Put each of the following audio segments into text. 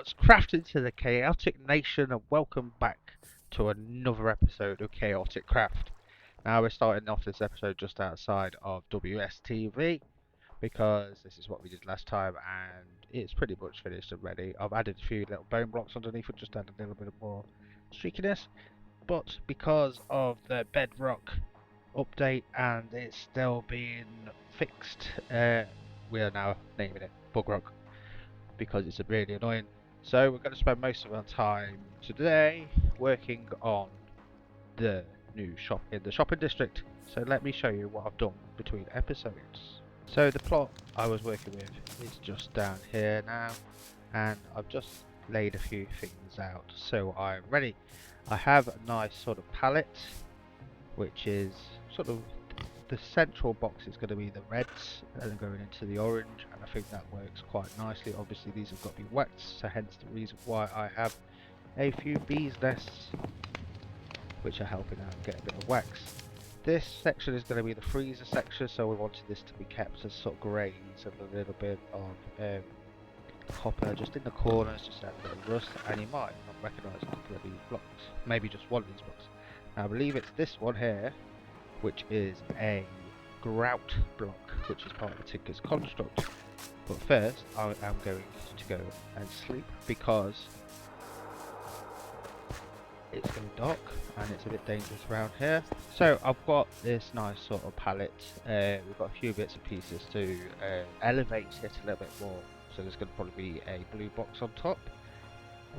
What's crafted to the Chaotic Nation, and welcome back to another episode of ChaoticCraft. Now we're starting off this episode just outside of WSTV because this is what we did last time and it's pretty much finished and ready. I've added a few little bone blocks underneath it just to add a little bit more streakiness, but because of the Bedrock update and it's still being fixed, we are now naming it Bugrock because it's really annoying. So we're going to spend most of our time today working on the new shop in the shopping district. So let me show you what I've done between episodes. So the plot I was working with is just down here now, and I've just laid a few things out so I'm ready. I have a nice sort of palette, which is sort of the central box is going to be the reds and then going into the orange, and I think that works quite nicely. Obviously these have got to be waxed, so hence the reason why I have a few bees nests which are helping out get a bit of wax. This section is going to be the freezer section, so we wanted this to be kept as sort of grains and a little bit of copper just in the corners, just add a bit of rust, and you might not recognise a couple of these blocks, maybe just one of these blocks. Now I believe it's this one here, which is a grout block, which is part of the Tinker's construct. But first, I am going to go and sleep because it's getting dark and it's a bit dangerous around here. So I've got this nice sort of palette. We've got a few bits and pieces to elevate it a little bit more. So there's going to probably be a blue box on top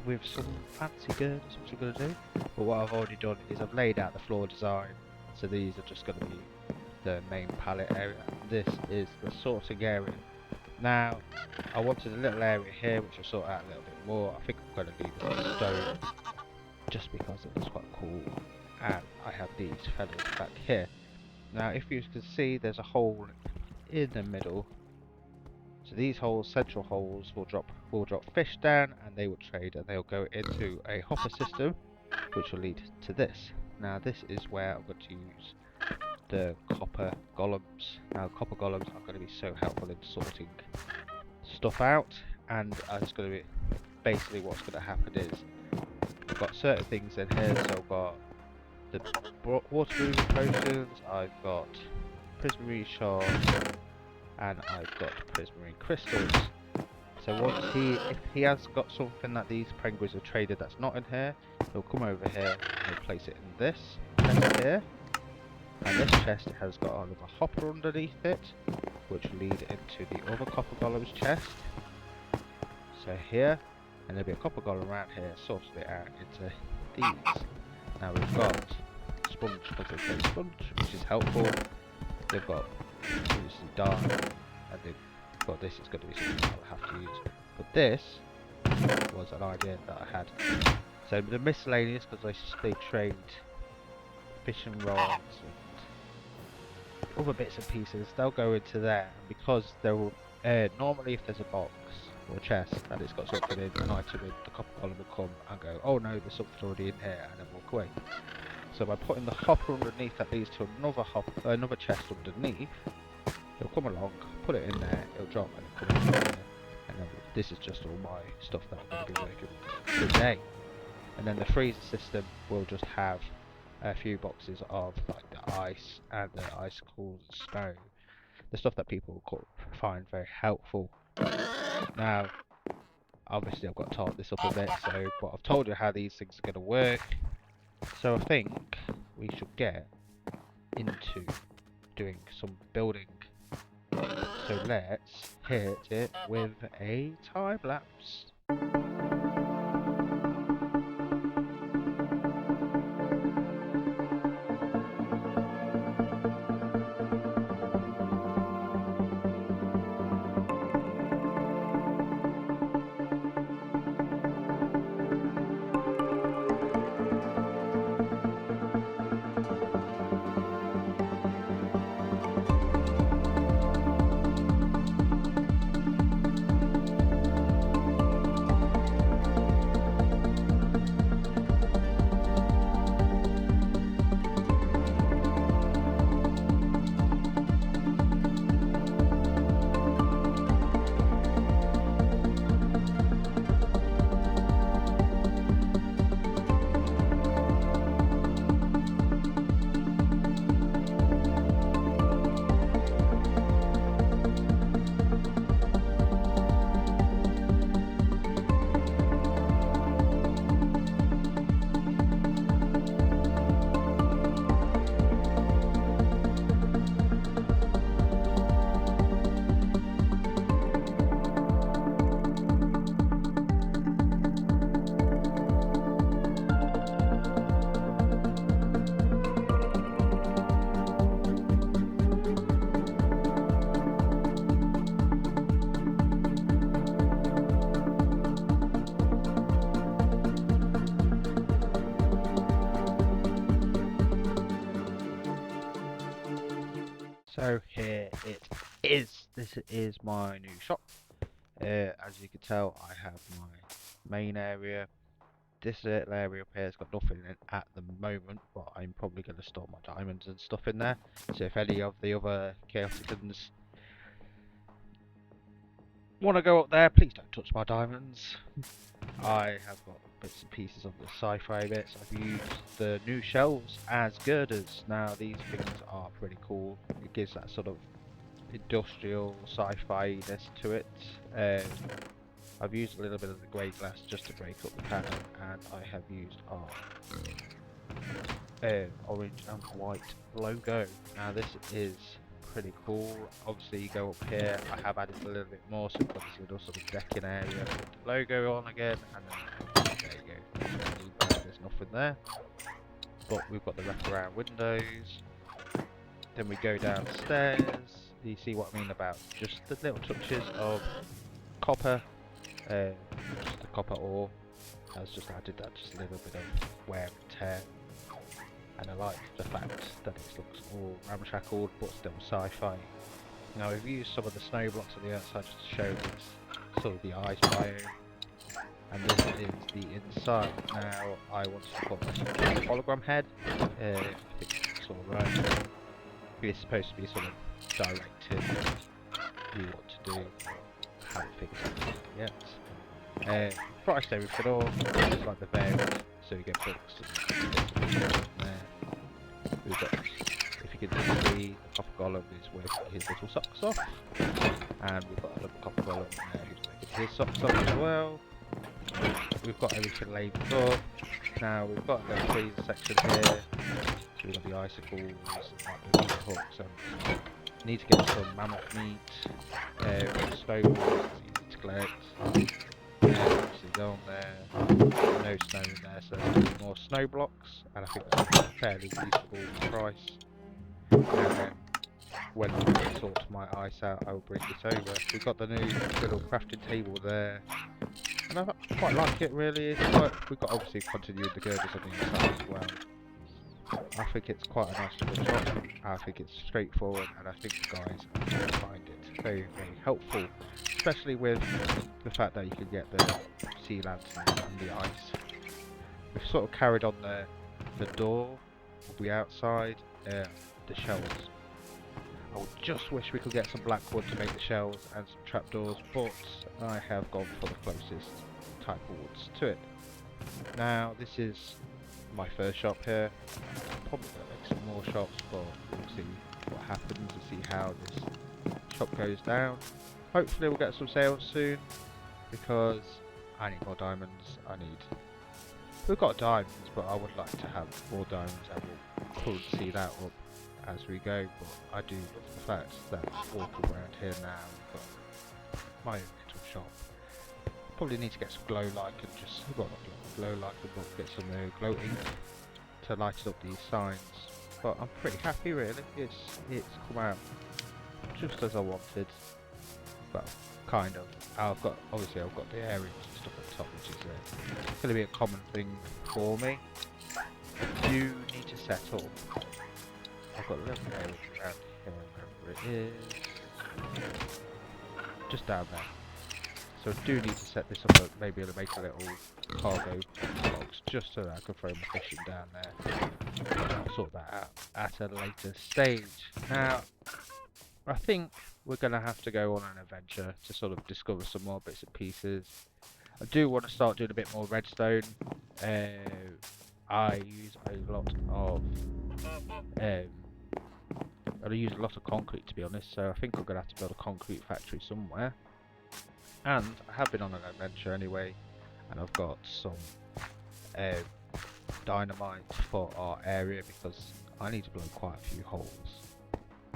with some fancy girders, which we're going to do. But what I've already done is I've laid out the floor design. So these are just going to be the main palette area. This is the sorting area. Now, I wanted a little area here which I'll sort out a little bit more. I think I'm going to leave it as stone just because it looks quite cool. And I have these feathers back here. Now, if you can see, there's a hole in the middle. So these holes, central holes, will drop fish down, and they will trade, and they'll go into a hopper system, which will lead to this. Now this is where I'm going to use the copper golems. Now copper golems are going to be so helpful in sorting stuff out, and it's going to be basically what's going to happen is I've got certain things in here. So I've got the water moving potions, I've got prismarine shards, and I've got prismarine crystals. So if he has got something that these penguins have traded that's not in here, he'll come over here and he'll place it in this chest here. And this chest has got another hopper underneath it, which will lead into the other copper golem's chest. So here, and there'll be a copper golem around here, sorting it out into these. Now we've got sponge, because they say sponge, which is helpful. They've got obviously dark, and they've got this is going to be something I'll have to use. But this was an idea that I had. So the miscellaneous, because they trade fishing rods and other bits and pieces, they'll go into there. And because they'll normally if there's a box or a chest and it's got something in, an item in, the copper column will come and go, oh no, there's something already in here, and then walk away. So by putting the hopper underneath, that leads to another chest underneath. He'll come along, put it in there, it'll drop, and it'll come in there. And then this is just all my stuff that I'm going to be working with today. And then the freezer system will just have a few boxes of like the ice and the icicles and snow, the stuff that people find very helpful. Now, obviously I've got to tart this up a bit, but I've told you how these things are going to work. So I think we should get into doing some building. So let's hit it with a time lapse. So here it is. This is my new shop. As you can tell, I have my main area. This little area up here has got nothing in it at the moment, but I'm probably going to store my diamonds and stuff in there. So if any of the other Chaoticans want to go up there, please don't touch my diamonds. I have got bits and pieces of the sci-fi bits. I've used the new shelves as girders. Now these things are pretty cool. It gives that sort of industrial sci-fi-ness to it. I've used a little bit of the grey glass just to break up the pattern, and I have used our orange and white logo. Now this is pretty cool. Obviously you go up here, I have added a little bit more, so we've got this little sort of decking area with the logo on again, and then there you go, there's nothing there. But we've got the wraparound windows. Then we go downstairs. You see what I mean about just the little touches of copper, just the copper ore has just added that just a little bit of wear and tear. And I like the fact that it looks all ramshackled but still sci-fi. Now we've used some of the snow blocks on the outside just to show this sort of the ice biome. And this is the inside. Now I wanted to put this hologram head. I think it's sort of right. It's supposed to be sort of directed you what to do. I haven't figured it out yet. Price everything all. It's like the variant, so you get books and there. We've got, if you can see, the copper golem is working his little socks off, and we've got another copper golem there who's making his socks off as well. We've got everything labelled up. Now we've got a little freezer section here, so we've got the icicles and like the meat hooks, and need to get some mammoth meat, snowballs, it's easy to collect. Obviously down there, no snow in there, so there's more snow blocks, and I think that's a fairly reasonable price. And then when I sort my ice out, I will bring this over. We've got the new little crafting table there, and I quite like it really. We've got obviously continued the girders on the inside as well. I think it's quite a nice little shop. I think it's straightforward, and I think the guys find it very, very helpful, especially with the fact that you can get the sea lanterns and the ice. We've sort of carried on the door will be outside, the shelves. I would just wish we could get some black wood to make the shelves and some trapdoors, but I have gone for the closest type of woods to it. Now this is my first shop here. Probably gonna make some more shops, but we'll see what happens and see how this shop goes down. Hopefully we'll get some sales soon, because I need more diamonds. We've got diamonds, but I would like to have more diamonds, and we'll probably see that up as we go. But I do love the fact that walking around here now, we've got my own little shop. Probably need to get some glow light and just, well, not glow light, but get some glow ink to light up these signs. But I'm pretty happy really. It's come out just as I wanted. Well, kind of. I've got the areas and stuff at the top, which is going to be a common thing for me. I do need to set up. I've got a little area around here, wherever it is, just down there. So I do need to set this up, maybe I'll make a little cargo box just so that I can throw my fishing down there. I'll sort that out at a later stage. Now, I think we're going to have to go on an adventure to sort of discover some more bits and pieces. I do want to start doing a bit more redstone. I use a lot of concrete, to be honest, so I think I'm going to have to build a concrete factory somewhere. And I have been on an adventure anyway, and I've got some dynamite for our area, because I need to blow quite a few holes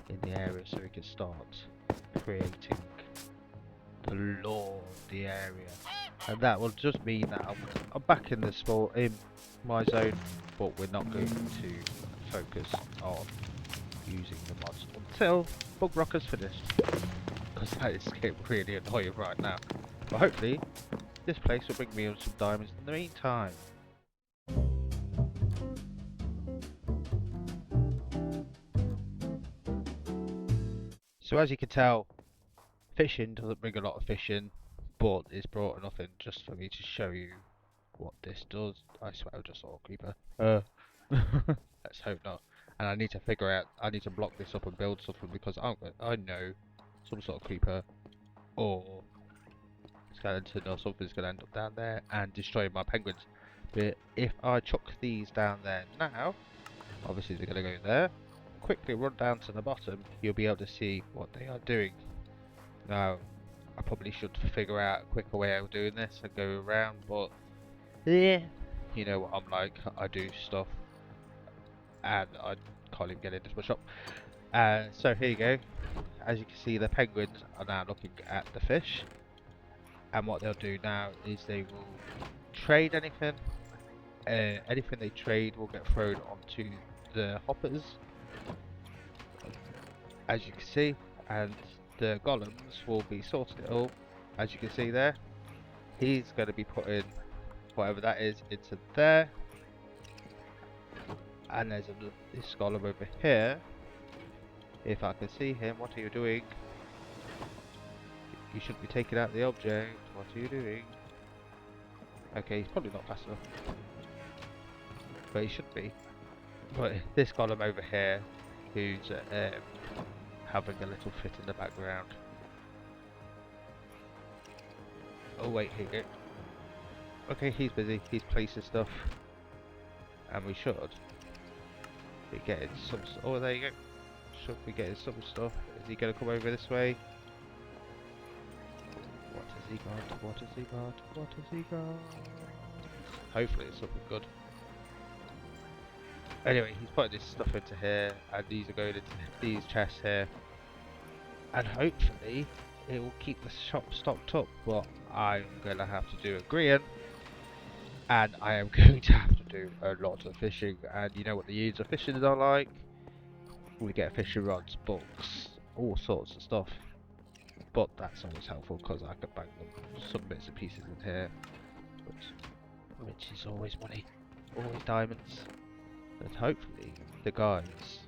in the area so we can start creating the lore of the area. And that will just mean that I'm back in my zone, but we're not going to focus on using the mods until Bedrock is finished, because that is getting really annoying right now. But hopefully this place will bring me on some diamonds in the meantime. So as you can tell, fishing doesn't bring a lot of fish in, but it's brought enough in just for me to show you what this does. I swear I just saw a creeper. Let's hope not. And I need to figure out, I need to block this up and build something because I know some sort of creeper or skeleton or something's going to end up down there and destroy my penguins. But if I chuck these down there now, obviously they're going to go there, quickly run down to the bottom, you'll be able to see what they are doing. Now, I probably should figure out a quicker way of doing this and go around, but yeah, you know what I'm like, I do stuff and I can't even get into my shop. So here you go, as you can see the penguins are now looking at the fish, and what they'll do now is they will trade anything. Anything they trade will get thrown onto the hoppers, as you can see, and the golems will be sorting it all, as you can see there. He's going to be putting whatever that is into there, and there's this golem over here. If I can see him, what are you doing? You shouldn't be taking out the object. What are you doing? Okay, he's probably not fast enough, but he should be. But this golem over here, who's having a little fit in the background. Oh wait, here you go. Okay, he's busy. He's placing stuff, and we should be getting some. Oh, there you go. Should be getting some stuff. Is he gonna come over this way? What has he got? What has he got? What has he got? Hopefully it's something good. Anyway, he's putting this stuff into here, and these are going into these chests here, and hopefully it will keep the shop stocked up. But I'm gonna have to do agreeing, and I am going to have to do a lot of fishing. And you know what the use of fishing are like? We get fishing rods, books, all sorts of stuff. But that's always helpful because I can bank them some bits and pieces in here, which is always money, always diamonds. And hopefully the guys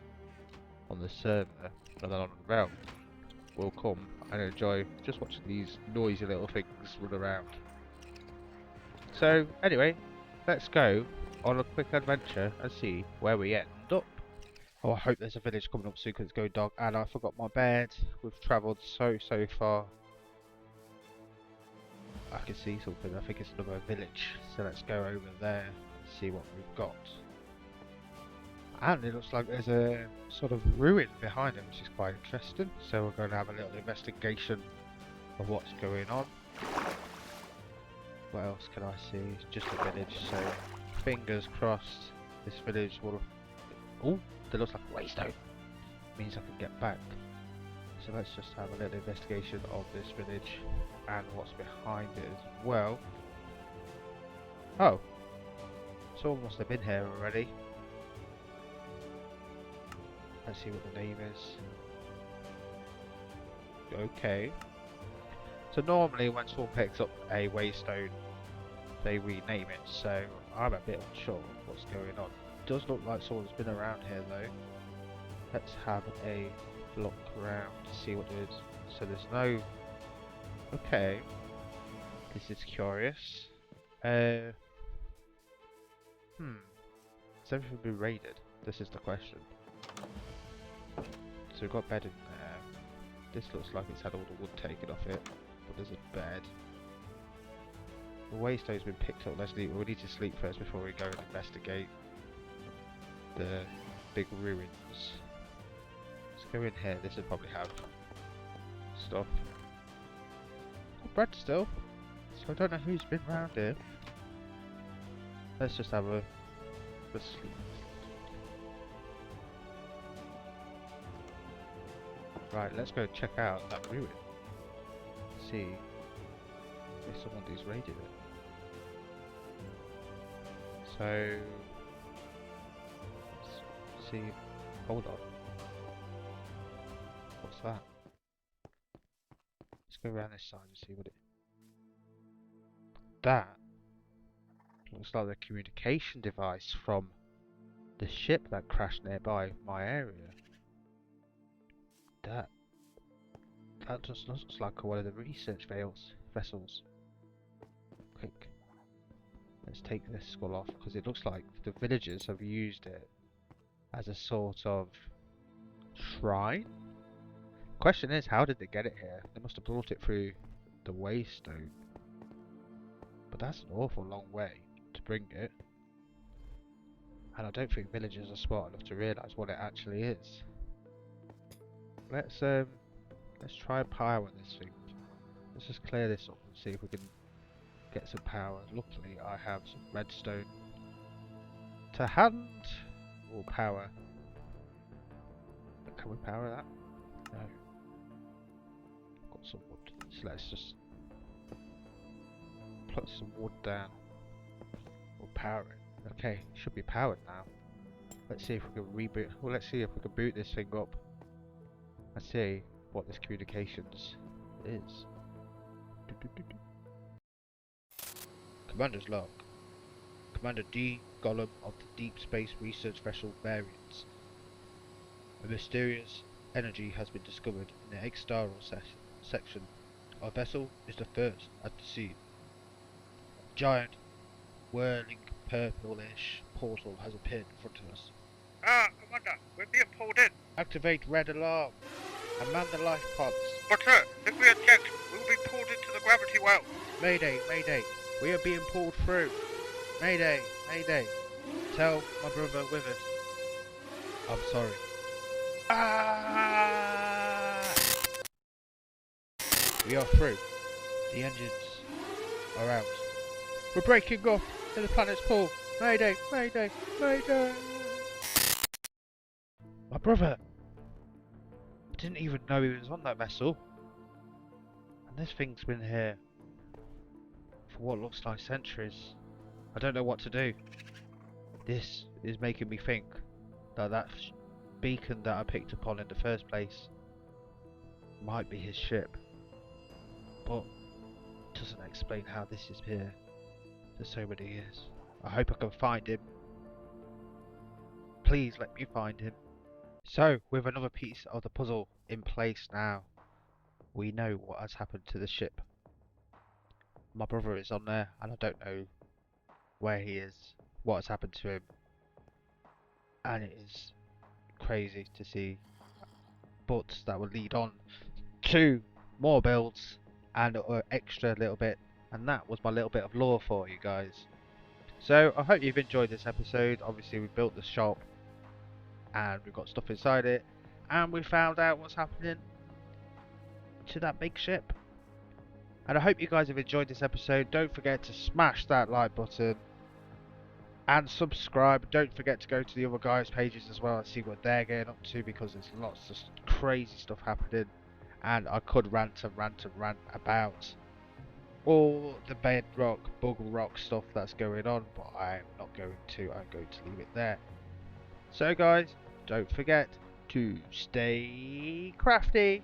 on the server and on the realm will come and enjoy just watching these noisy little things run around. So anyway, let's go on a quick adventure and see where we end up. Oh, I hope there's a village coming up soon because it's going dark, and I forgot my bed. We've travelled so far. I can see something. I think it's another village, so let's go over there and see what we've got. And it looks like there's a sort of ruin behind it, which is quite interesting. So we're going to have a little investigation of what's going on. What else can I see? It's just a village, so fingers crossed this village will... Oh, that looks like a waystone. Means I can get back. So let's just have a little investigation of this village and what's behind it as well. Oh, someone must have been here already. Let's see what the name is. Okay. So normally when someone picks up a waystone, they rename it, so I'm a bit unsure what's going on. It does look like someone's been around here though. Let's have a look around to see what it is. So there's no... Okay. This is curious. Has everything been raided? This is the question. So we've got a bed in there. This looks like it's had all the wood taken off it, but there's a bed. The waystone's been picked up. We need to sleep first before we go and investigate the big ruins. Let's go in here. This will probably have stuff. Bread still. So I don't know who's been around here. Let's just have a sleep. Right, let's go check out that ruin. See if somebody's raided it. So, let's see. Hold on. What's that? Let's go around this side and see what it. That looks like the communication device from the ship that crashed nearby my area. That That just looks like one of the research vessels. Quick. Let's take this skull off because it looks like the villagers have used it as a sort of shrine. Question is, how did they get it here? They must have brought it through the waystone. But that's an awful long way to bring it. And I don't think villagers are smart enough to realise what it actually is. Let's try and power this thing. Let's just clear this up and see if we can get some power. Luckily I have some redstone to hand. Or power. Can we power that? No. Got some wood. So let's just put some wood down. We'll power it. Okay, it should be powered now. Let's see if we can reboot. Well, let's see if we can boot this thing up and see what this communications is. Commander's log. Commander D. Golem of the Deep Space Research Vessel Variants. A mysterious energy has been discovered in the external section. Our vessel is the first at the scene. Giant, whirling, purplish portal has appeared in front of us. Ah, Commander, we're being pulled in. Activate red alarm and man the life pods. But sir, if we eject, we will be pulled into the gravity well. Mayday, mayday, we are being pulled through. Mayday, mayday, tell my brother Withered. I'm sorry. Ah! We are through. The engines are out. We're breaking off in the planet's pull. Mayday, mayday, mayday. My brother! I didn't even know he was on that vessel. And this thing's been here for what looks like centuries. I don't know what to do. This is making me think that that beacon that I picked up on in the first place might be his ship. But it doesn't explain how this is here for so many years. I hope I can find him. Please let me find him. So, with another piece of the puzzle in place now, we know what has happened to the ship. My brother is on there, and I don't know where he is, what has happened to him. And it is crazy to see. But that will lead on to more builds and an extra little bit. And that was my little bit of lore for you guys. So, I hope you've enjoyed this episode. Obviously, we built the shop. And we've got stuff inside it, and we found out what's happening to that big ship. And I hope you guys have enjoyed this episode. Don't forget to smash that like button and subscribe. Don't forget to go to the other guys' pages as well and see what they're getting up to, because there's lots of crazy stuff happening, and I could rant about all the Bedrock, Bug Rock stuff that's going on, but I'm not going to. I'm going to leave it there. So guys, don't forget to stay crafty.